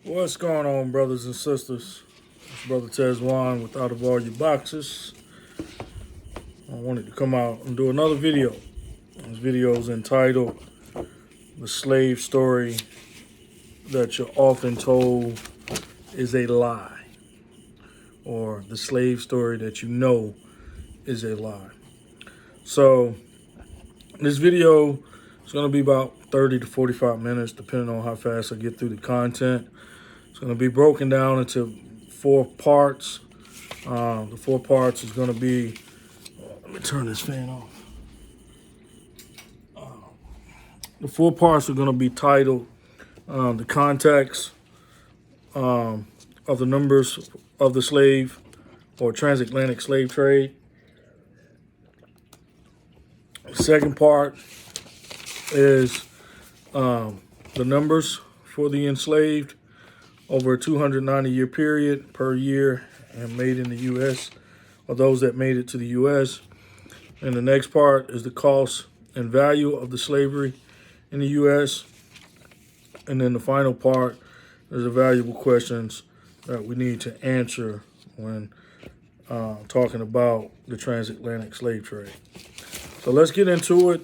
What's going on, brothers and sisters? It's Brother Tezwan with Out of All Your Boxes. I wanted to come out and do another video. This video is entitled The Slave Story That You're Often Told is a Lie, or The Slave Story That You Know is a Lie. So, this video is going to be about 30 to 45 minutes, depending on how fast I get through the content. It's going to be broken down into 4 parts. The 4 parts is going to be, let me turn this fan off. The 4 parts are going to be titled the context of the numbers of the slave or transatlantic slave trade. The second part is the numbers for the enslaved over a 290-year period per year and made in the U.S., or those that made it to the U.S. And the next part is the cost and value of the slavery in the U.S. And then the final part is the valuable questions that we need to answer when talking about the transatlantic slave trade. So let's get into it.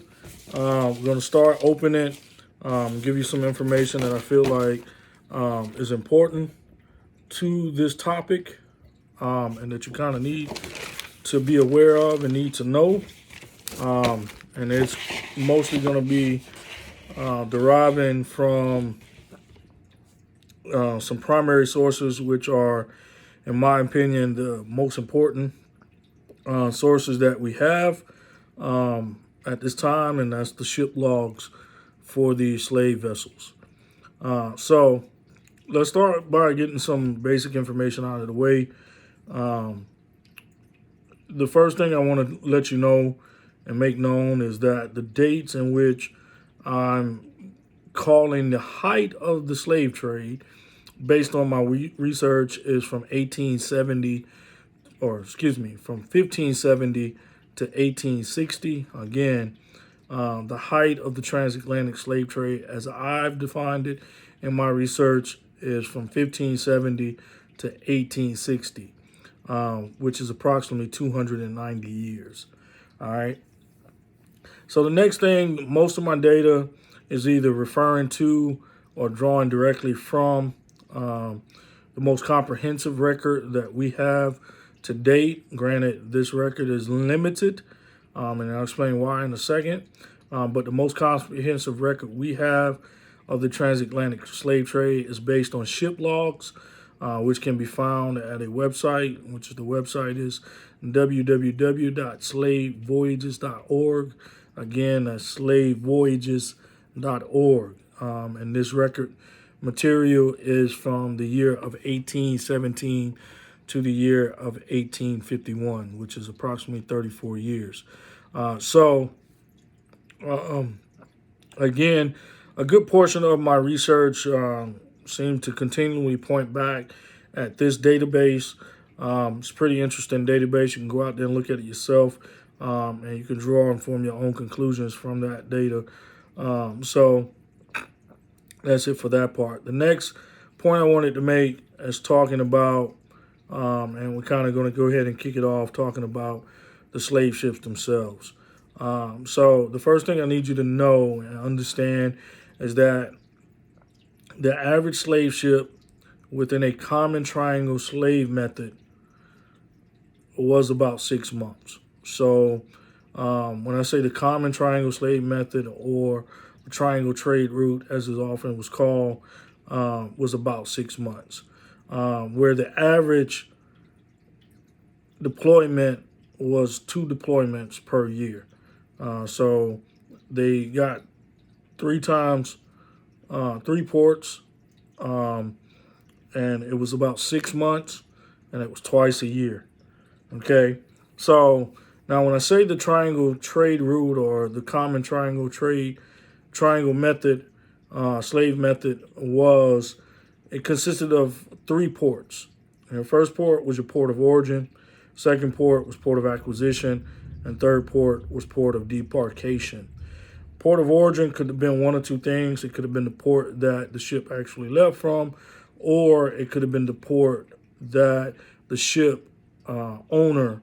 We're going to start opening, give you some information that I feel like is important to this topic and that you kind of need to be aware of and need to know. And it's mostly going to be deriving from some primary sources, which are, in my opinion, the most important sources that we have at this time, and that's the ship logs for the slave vessels. So let's start by getting some basic information out of the way. The first thing I want to let you know and make known is that the dates in which I'm calling the height of the slave trade, based on my research, is from 1870, from 1570 to 1860. Again, the height of the transatlantic slave trade, as I've defined it in my research, is from 1570 to 1860, which is approximately 290 years. All right. So the next thing, most of my data is either referring to or drawing directly from the most comprehensive record that we have to date. Granted, this record is limited, and I'll explain why in a second. But the most comprehensive record we have of the transatlantic slave trade is based on ship logs, which can be found at a website, which is the website is www.slavevoyages.org. Again, that's slavevoyages.org. And this record material is from the year of 1817 to the year of 1851, which is approximately 34 years. Again, a good portion of my research seemed to continually point back at this database. It's a pretty interesting database. You can go out there and look at it yourself, and you can draw and form your own conclusions from that data. So that's it for that part. The next point I wanted to make is talking about, and we're kind of going to go ahead and kick it off talking about the slave ships themselves. So the first thing I need you to know and understand is that the average slave ship within a common triangle slave method was about 6 months. So when I say the common triangle slave method, or the triangle trade route, as it often was called, was about 6 months, where the average deployment was 2 deployments per year. So they got 3 times, 3 ports, and it was about 6 months, and it was twice a year. Okay, so now when I say the triangle trade route, or the common triangle method, slave method, it consisted of 3 ports. And the first port was your port of origin, second port was port of acquisition, and third port was port of debarkation. Port of origin could have been one or two things. It could have been the port that the ship actually left from, or it could have been the port that the ship owner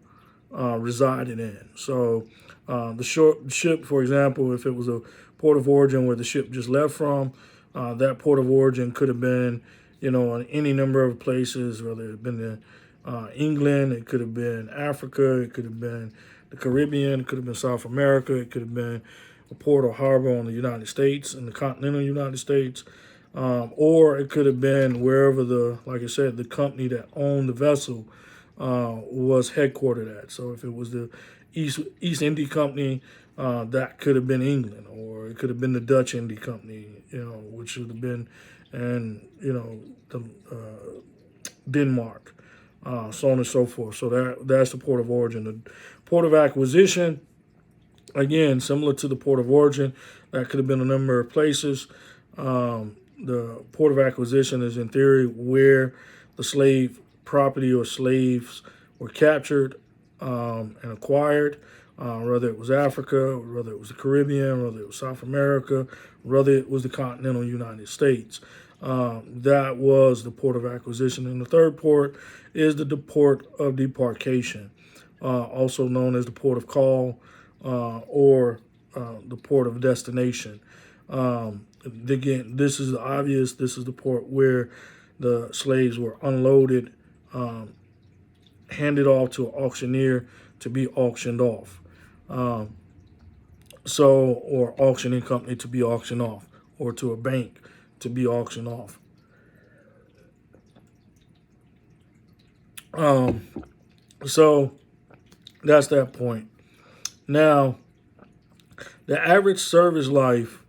resided in. So the ship, for example, if it was a port of origin where the ship just left from, that port of origin could have been, in any number of places, whether it had been England, it could have been Africa, it could have been the Caribbean, it could have been South America, it could have been a port or harbor in the United States, in the continental United States, or it could have been wherever like I said, the company that owned the vessel was headquartered at. So if it was the East India Company, that could have been England, or it could have been the Dutch India Company, which should have been, and Denmark, so on and so forth. So that's the port of origin. The port of acquisition, again, similar to the port of origin, that could have been a number of places. The port of acquisition is, in theory, where the slave property or slaves were captured and acquired, whether it was Africa, whether it was the Caribbean, whether it was South America, whether it was the continental United States. That was the port of acquisition. And the third port is the port of debarkation, also known as the port of call or the port of destination. Again, this is obvious. This is the port where the slaves were unloaded, handed off to an auctioneer to be auctioned off. Or auctioning company to be auctioned off, or to a bank to be auctioned off. So that's that point. Now, the average service life,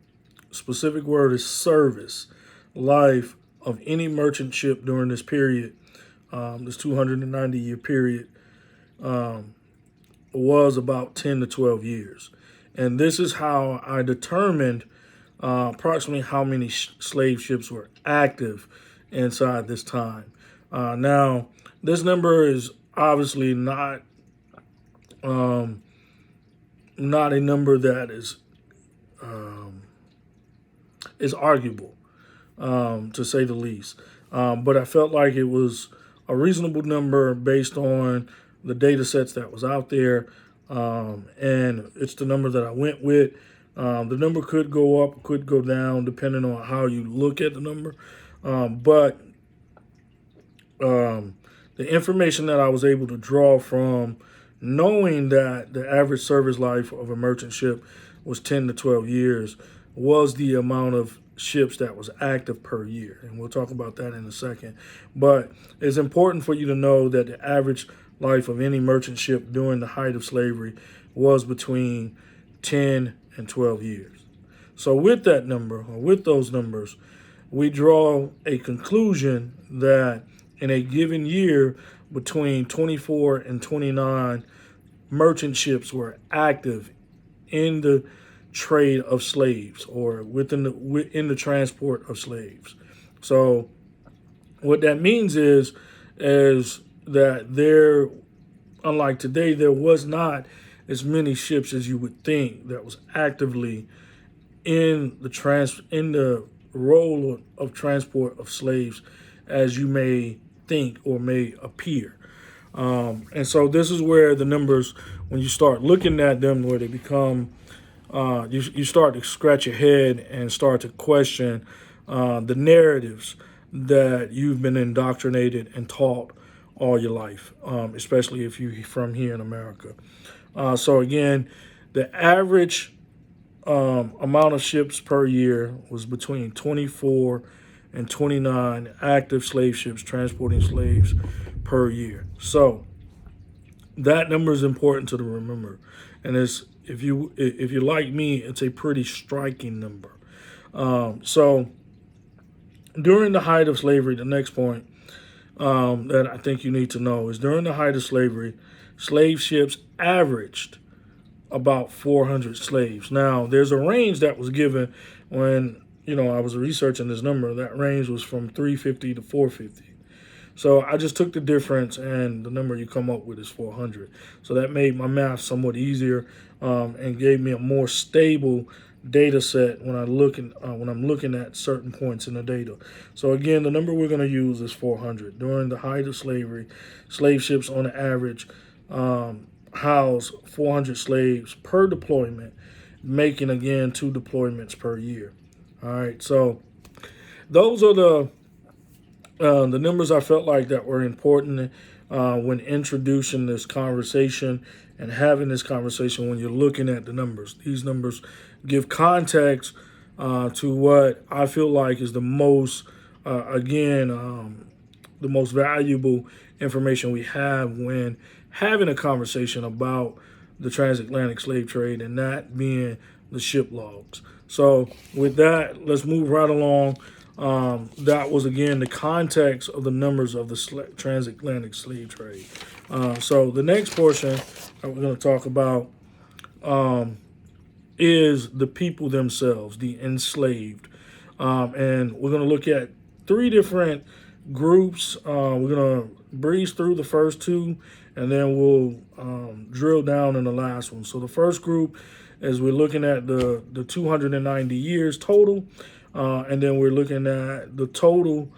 specific word is service life, of any merchant ship during this period, this 290-year period, was about 10 to 12 years. And this is how I determined approximately how many slave ships were active inside this time. Now, this number is obviously not a number that is arguable, to say the least. But I felt like it was a reasonable number based on the data sets that was out there, and it's the number that I went with. The number could go up, could go down, depending on how you look at the number. But the information that I was able to draw from knowing that the average service life of a merchant ship was 10 to 12 years was the amount of ships that was active per year. And we'll talk about that in a second. But it's important for you to know that the average life of any merchant ship during the height of slavery was between 10 and 12 years. So with that number, or with those numbers, we draw a conclusion that in a given year, between 24 and 29 merchant ships were active in the trade of slaves, or within the transport of slaves. So what that means is that there, unlike today, there was not as many ships as you would think that was actively in the role of transport of slaves as you may think or may appear. And so this is where the numbers, when you start looking at them, where they become, you start to scratch your head and start to question the narratives that you've been indoctrinated and taught all your life, especially if you're from here in America. So again, the average amount of ships per year was between 24 and 29 active slave ships transporting slaves per year. So that number is important to remember, and if you're like me, it's a pretty striking number. So during the height of slavery, the next point that I think you need to know is during the height of slavery, slave ships averaged about 400 slaves. Now, there's a range that was given when I was researching this number. That range was from 350 to 450. So I just took the difference, and the number you come up with is 400. So that made my math somewhat easier and gave me a more stable data set when I'm looking at certain points in the data. So again, the number we're going to use is 400. During the height of slavery, slave ships on average house 400 slaves per deployment, making again 2 deployments per year. All right, so those are the numbers I felt like that were important when introducing this conversation and having this conversation. When you're looking at the numbers, these numbers give context to what I feel like is the most, the most valuable information we have when having a conversation about the transatlantic slave trade, and that being the ship logs. So with that, let's move right along. That was, again, the context of the numbers of the transatlantic slave trade. So the next portion that we're going to talk about is the people themselves, the enslaved. And we're going to look at 3 different groups. We're going to breeze through the first 2, and then we'll drill down in the last one. So the first group is we're looking at the 290 years total. And then we're looking at the total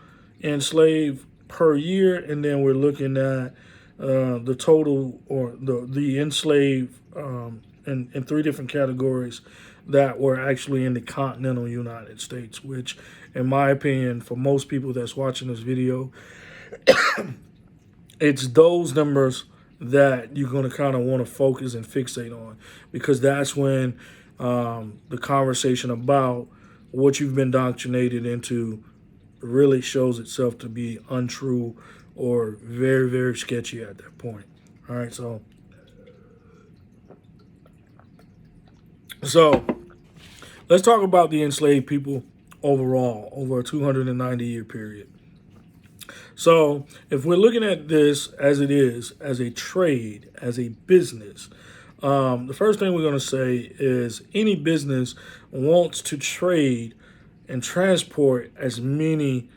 enslaved per year, and then we're looking at the total, or the enslaved in 3 different categories that were actually in the continental United States, which, in my opinion, for most people that's watching this video, it's those numbers that you're going to kind of want to focus and fixate on, because that's when the conversation about what you've been indoctrinated into really shows itself to be untrue or very, very sketchy at that point. All right, so let's talk about the enslaved people overall over a 290-year period. So if we're looking at this as it is, as a trade, as a business, the first thing we're going to say is any business wants to trade and transport as many,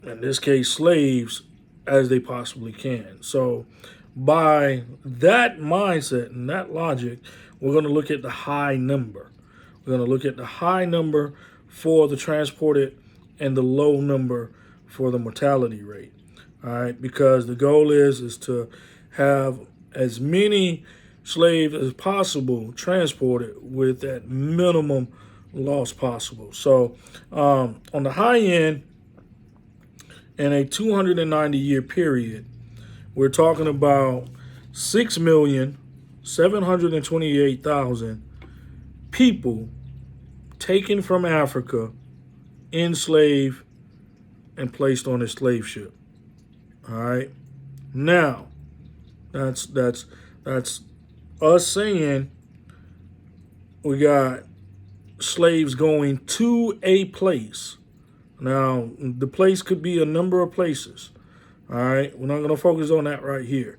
in this case, slaves, as they possibly can. So by that mindset and that logic, we're going to look at the high number. We're going to look at the high number for the transported and the low number for the mortality rate. All right, because the goal is to have as many slaves as possible transported with that minimum loss possible. So on the high end, in a 290-year period, we're talking about 6,728,000 people taken from Africa, enslaved, and placed on a slave ship. All right. Now, that's us saying we got slaves going to a place. Now, the place could be a number of places. All right. We're not going to focus on that right here.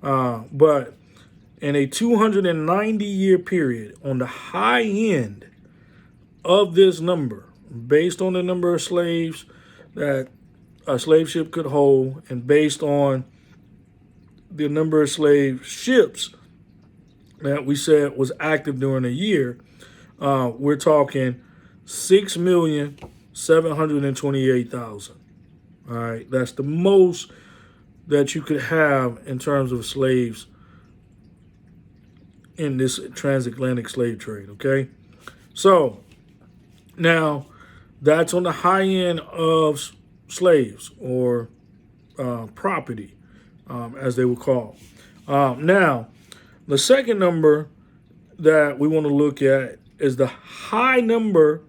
But in a 290-year period, on the high end of this number, based on the number of slaves that a slave ship could hold, and based on the number of slave ships that we said was active during a year, we're talking 6,728,000. All right, that's the most that you could have in terms of slaves in this transatlantic slave trade. Okay, so now that's on the high end of slaves, or property, as they would call. Now, the second number that we want to look at is the high number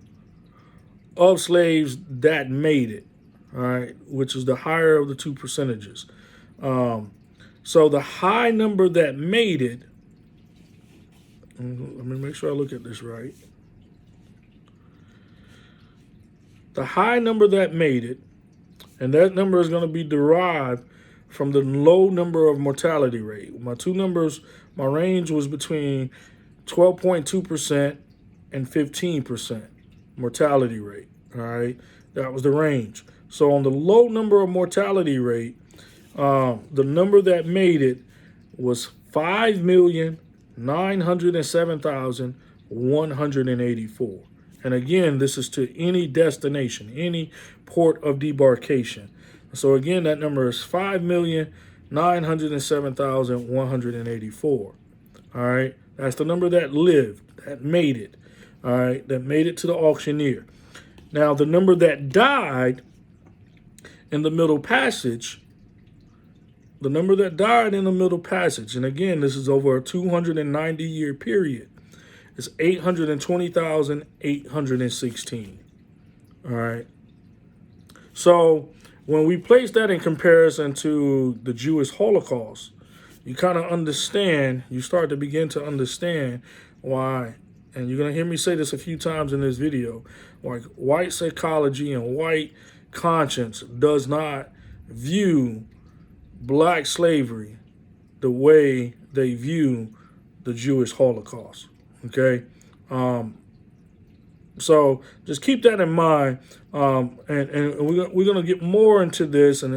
of slaves that made it, all right, which is the higher of the 2 percentages. So the high number that made it, let me make sure I look at this right. The high number that made it, and that number is going to be derived from the low number of mortality rate. My 2 numbers, my range was between 12.2% and 15% mortality rate. All right, that was the range. So on the low number of mortality rate, the number that made it was 5,907,000 184. And again, this is to any destination, any port of debarkation. So again, that number is 5,907,184. All right, that's the number that lived, that made it. All right, that made it to the auctioneer. Now, the number that died in the Middle Passage, and again, this is over a 290-year period, is 820,816. All right. So when we place that in comparison to the Jewish Holocaust, you kind of understand, you start to begin to understand why, and you're going to hear me say this a few times in this video, like white psychology and white conscience does not view black slavery the way they view the Jewish Holocaust. Okay, so just keep that in mind, and we're gonna get more into this and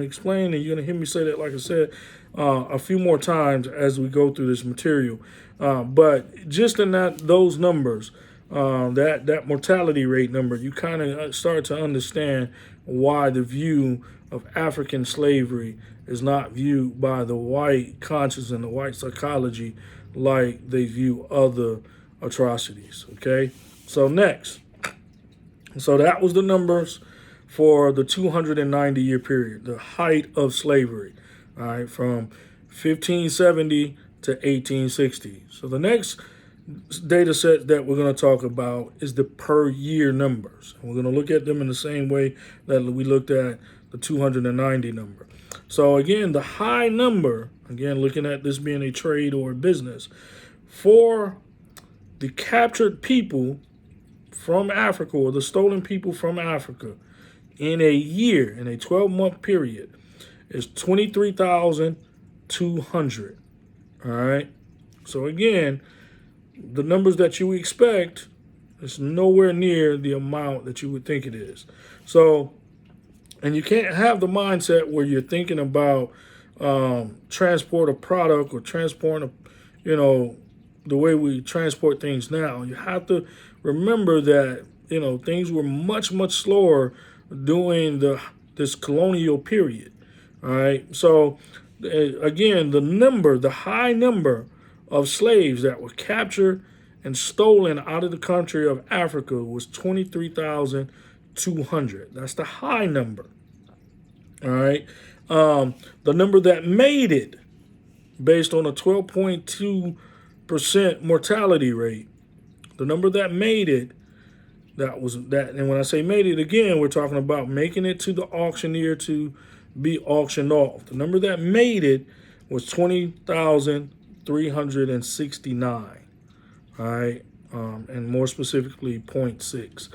explain, and you're gonna hear me say that, like I said, a few more times as we go through this material. But just in those numbers, that mortality rate number, you kind of start to understand why the view of African slavery is not viewed by the white conscience and the white psychology like they view other atrocities. Okay, so next, so that was the numbers for the 290-year period, the height of slavery, all right, from 1570 to 1860. So the next data set that we're going to talk about is the per year numbers. We're going to look at them in the same way that we looked at the 290 number. So again, the high number, again, looking at this being a trade or a business, for the captured people from Africa, or the stolen people from Africa, in a year, in a 12-month period, is 23,200. All right. So again, the numbers that you expect is nowhere near the amount that you would think it is. So, and you can't have the mindset where you're thinking about transport a product or transport the way we transport things now. You have to remember that, things were much, much slower during this colonial period. All right. So again, the high number of slaves that were captured and stolen out of the country of Africa was 23,200. That's the high number. All right. The number that made it, based on a 12.2% mortality rate, the number that made it, and when I say made it, again, we're talking about making it to the auctioneer to be auctioned off. The number that made it was 20,369. All right, and more specifically, 0.6.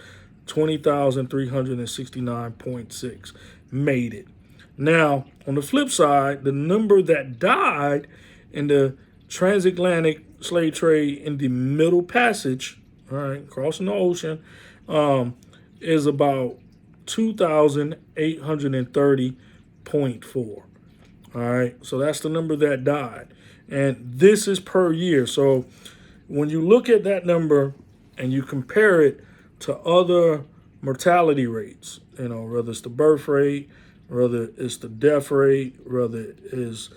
20,369.6 made it. Now, on the flip side, the number that died in the transatlantic slave trade in the Middle Passage, all right, crossing the ocean, is about 2,830.4. All right, so that's the number that died. And this is per year. So when you look at that number and you compare it to other mortality rates, whether it's the birth rate, whether it's the death rate, whether it is,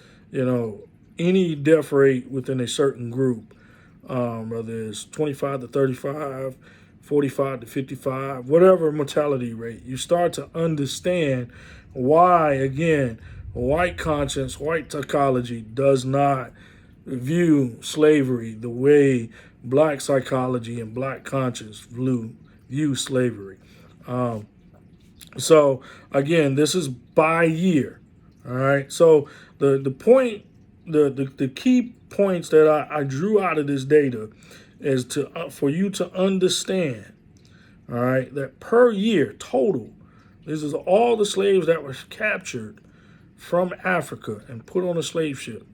any death rate within a certain group, whether it's 25 to 35, 45 to 55, whatever mortality rate, you start to understand why, again, white conscience, white psychology does not view slavery the way black psychology and black conscience view slavery. So again, this is by year. All right. So the key points that I drew out of this data is for you to understand, all right, that per year total, this is all the slaves that were captured from Africa and put on a slave ship.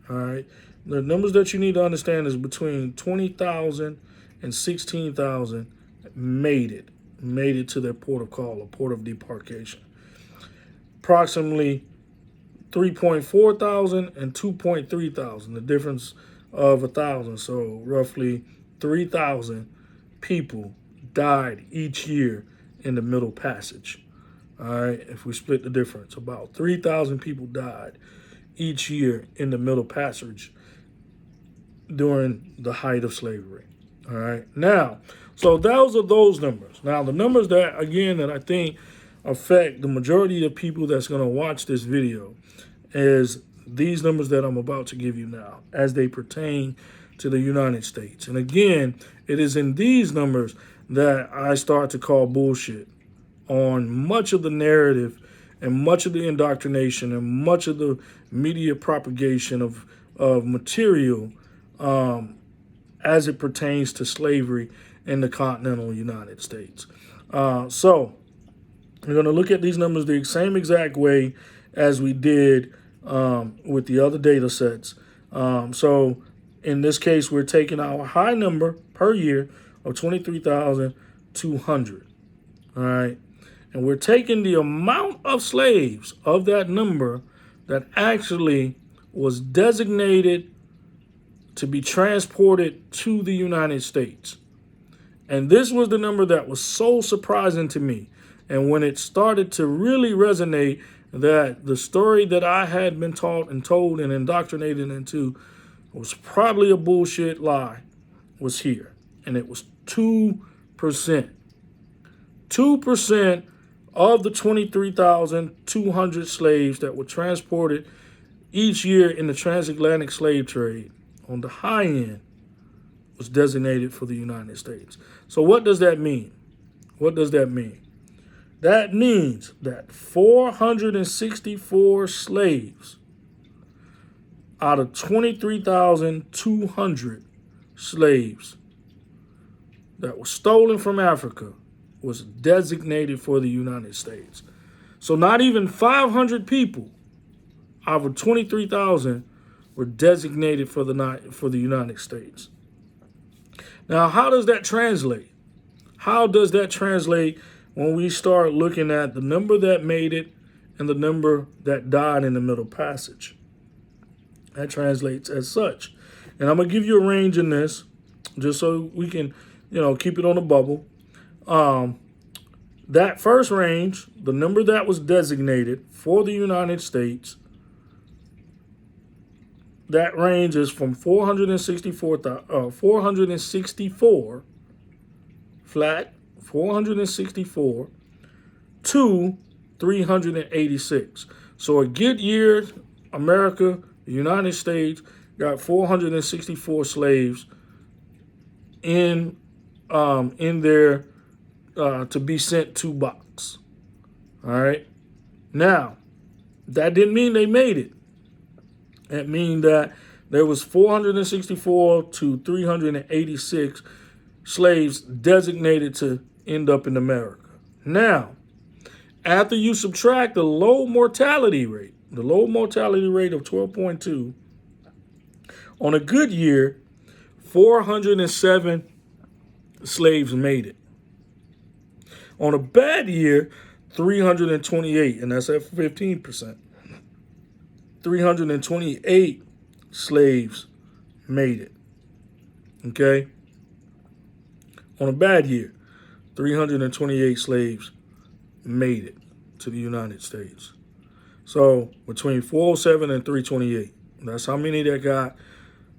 All right. The numbers that you need to understand is between 20,000 and 16,000 made it to their port of call, or port of debarkation. Approximately 3.4 thousand and 2.3 thousand, the difference of 1,000. So roughly 23,000 people died each year in the Middle Passage. All right, if we split the difference, about 3,000 people died each year in the Middle Passage during the height of slavery. All right, now, so those are those numbers. Now, the numbers that, again, that I think affect the majority of people that's going to watch this video is these numbers that I'm about to give you now as they pertain to the United States. And again, it is in these numbers that I start to call bullshit on much of the narrative and much of the indoctrination and much of the media propagation of material as it pertains to slavery in the continental United States. So we're going to look at these numbers the same exact way as we did with the other data sets. So in this case, we're taking our high number per year of 23,200. All right. And we're taking the amount of slaves of that number that actually was designated to be transported to the United States. And this was the number that was so surprising to me. And when it started to really resonate that the story that I had been taught and told and indoctrinated into was probably a bullshit lie, was here. And it was 2%. 2% of the 23,200 slaves that were transported each year in the transatlantic slave trade on the high end was designated for the United States. So what does that mean? What does that mean? That means that 464 slaves out of 23,200 slaves that were stolen from Africa was designated for the United States. So not even 500 people out of 23,000 were designated for the United States. Now, how does that translate? How does that translate when we start looking at the number that made it and the number that died in the Middle Passage? That translates as such. And I'm going to give you a range in this just so we can, keep it on the bubble. That first range, the number that was designated for the United States, that range is from 464 flat, 464 to 386. So a good year, America, the United States, got 464 slaves in there to be sent to box. All right. Now, that didn't mean they made it. It means that there was 464 to 386 slaves designated to end up in America. Now, after you subtract the low mortality rate of 12.2, on a good year, 407 slaves made it. On a bad year, 328, and that's at 15%. 328 slaves made it. Okay? On a bad year, 328 slaves made it to the United States. So between 407 and 328, that's how many that got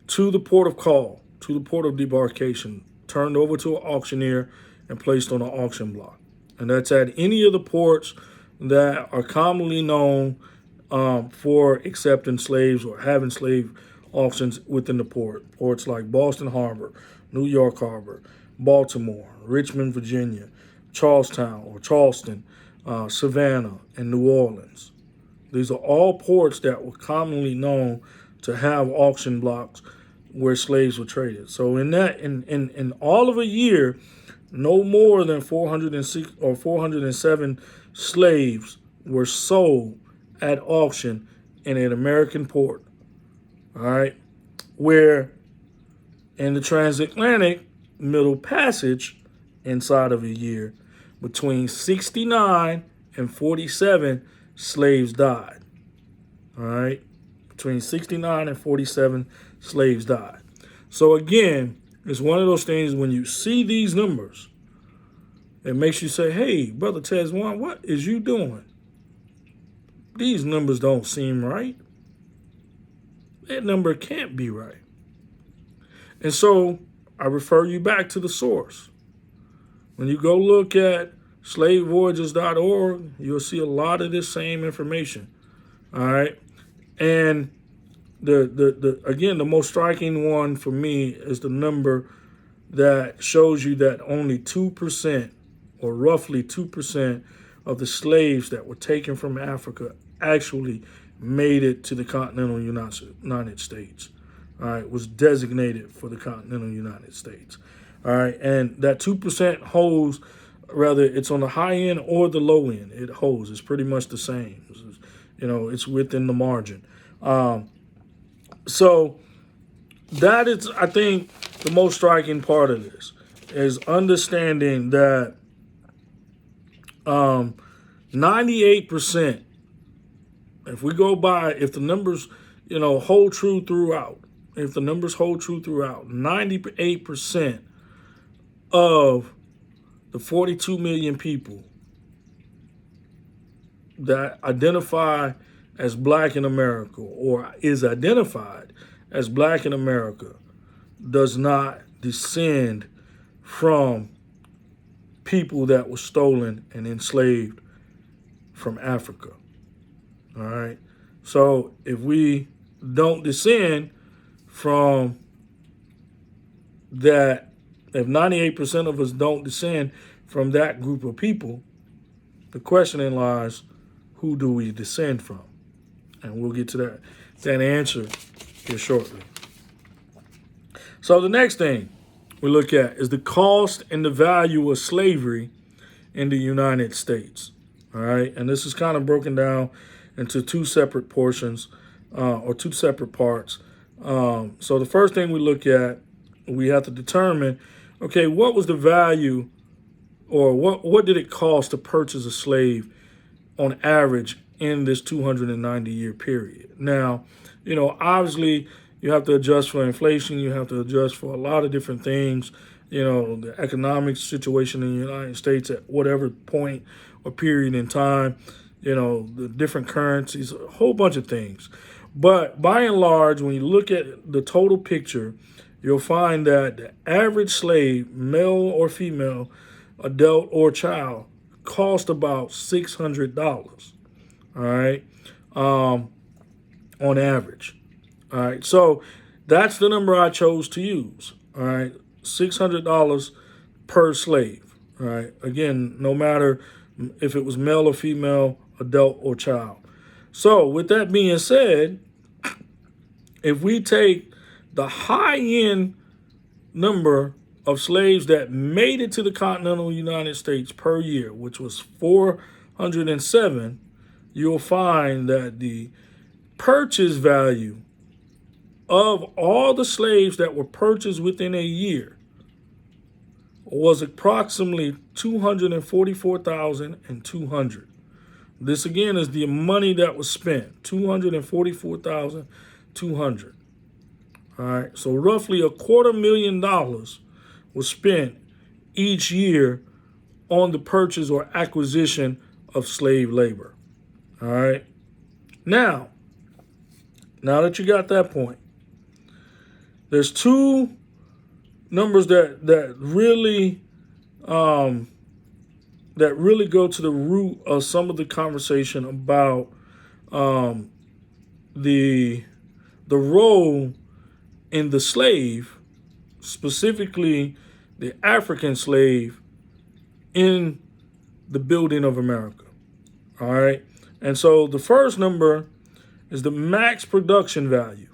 to the port of call, to the port of debarkation, turned over to an auctioneer and placed on an auction block. And that's at any of the ports that are commonly known for accepting slaves or having slave auctions within the port. Ports like Boston Harbor, New York Harbor, Baltimore, Richmond, Virginia, Charleston, Savannah, and New Orleans. These are all ports that were commonly known to have auction blocks where slaves were traded. So in all of a year, no more than 406 or 407 slaves were sold at auction in an American port. All right. Where in the transatlantic Middle Passage, inside of a year, between 69 and 47 slaves died. All right. Between 69 and 47 slaves died. So again, It's one of those things when you see these numbers, it makes you say, hey, Brother Tezwan, what is you doing? These numbers don't seem right. That number can't be right. And so I refer you back to the source. When you go look at slavevoyages.org, you'll see a lot of this same information. All right. And again, the most striking one for me is the number that shows you that only 2%, or roughly 2%, of the slaves that were taken from Africa actually made it to the continental United States. All right, was designated for the continental United States. All right, and that 2% holds, rather it's on the high end or the low end, it holds. It's pretty much the same. It's within the margin. So that is, I think, the most striking part of this is understanding that 98%, if we go by, if the numbers, hold true throughout, 98% of the 42 million people that identify as black in America, or is identified as black in America, does not descend from people that were stolen and enslaved from Africa. All right. So if we don't descend from that, if 98% of us don't descend from that group of people, the question then lies, who do we descend from? And we'll get to that answer here shortly. So the next thing we look at is the cost and the value of slavery in the United States. All right. And this is kind of broken down into two separate portions, or two separate parts. So the first thing we look at, we have to determine, okay, what was the value, or what did it cost to purchase a slave on average in this 290-year period? Now, obviously you have to adjust for inflation. You have to adjust for a lot of different things, the economic situation in the United States at whatever point or period in time, the different currencies, a whole bunch of things. But by and large, when you look at the total picture, you'll find that the average slave, male or female, adult or child, cost about $600. All right, on average. All right, so that's the number I chose to use. All right, $600 per slave. All right, again, no matter if it was male or female, adult or child. So with that being said, if we take the high-end number of slaves that made it to the continental United States per year, which was 407, you'll find that the purchase value of all the slaves that were purchased within a year was approximately $244,200. This again is the money that was spent, $244,200. All right, so roughly $250,000 was spent each year on the purchase or acquisition of slave labor. All right. Now that you got that point, there's two numbers that really go to the root of some of the conversation about the role in the slave, specifically the African slave, in the building of America. All right. And so the first number is the max production value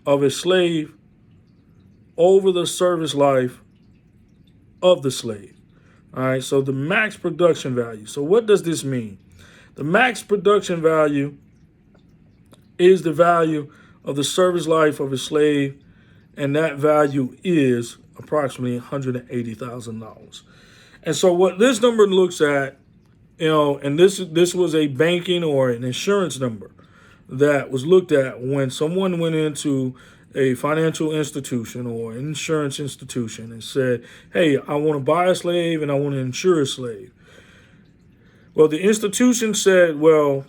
of a slave over the service life of the slave. All right. So the max production value. So what does this mean? The max production value is the value of the service life of a slave, and that value is approximately $180,000. And so what this number looks at, and this was a banking or an insurance number that was looked at when someone went into a financial institution or insurance institution and said, hey, I want to buy a slave and I want to insure a slave. Well, the institution said, well,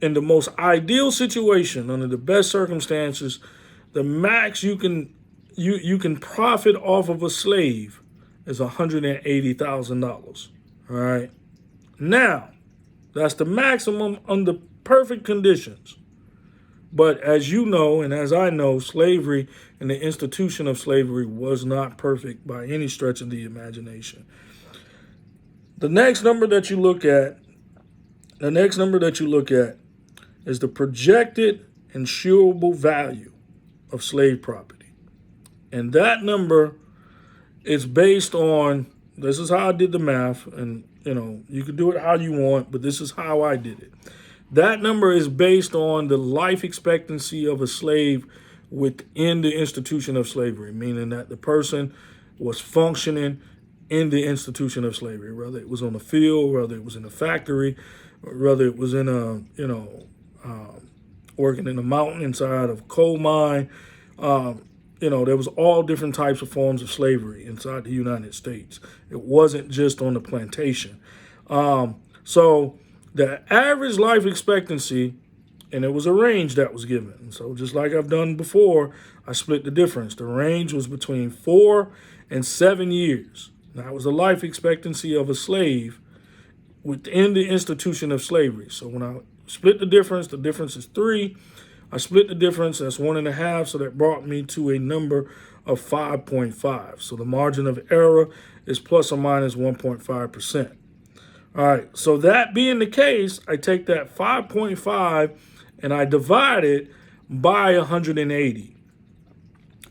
in the most ideal situation, under the best circumstances, the max you can profit off of a slave is $180,000. All right. Now, that's the maximum under perfect conditions. But as you know, and as I know, slavery and the institution of slavery was not perfect by any stretch of the imagination. The next number that you look at is the projected insurable value of slave property. And that number is based on, this is how I did the math, and you can do it how you want, but this is how I did it. That number is based on the life expectancy of a slave within the institution of slavery, meaning that the person was functioning in the institution of slavery, whether it was on the field, whether it was in a factory, whether it was in a, working in a mountain inside of a coal mine. There was all different types of forms of slavery inside the United States. It wasn't just on the plantation. So the average life expectancy, and it was a range that was given. So just like I've done before, I split the difference. The range was between 4 and 7 years. That was the life expectancy of a slave within the institution of slavery. So when I split the difference is 3. I split the difference, that's 1.5, so that brought me to a number of 5.5. So the margin of error is plus or minus 1.5%. All right, so that being the case, I take that 5.5 and I divide it by 180.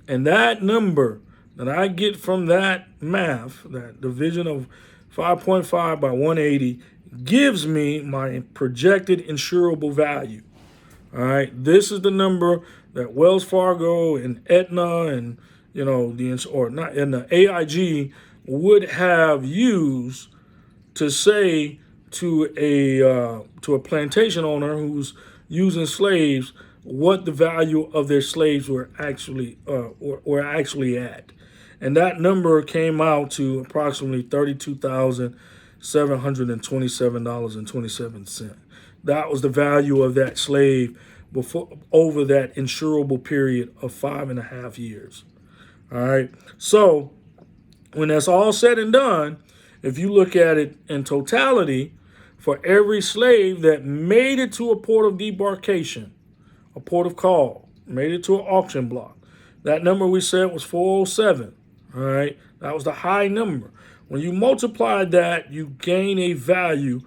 And that number that I get from that math, that division of 5.5 by 180, gives me my projected insurable value. All right, this is the number that Wells Fargo and Aetna and the AIG would have used to say to a plantation owner who's using slaves what the value of their slaves were actually at, and that number came out to approximately $32,727.27. That was the value of that slave over that insurable period of 5.5 years. All right. So when that's all said and done, if you look at it in totality, for every slave that made it to a port of debarkation, a port of call, made it to an auction block, that number we said was 407. All right. That was the high number. When you multiply that, you gain a value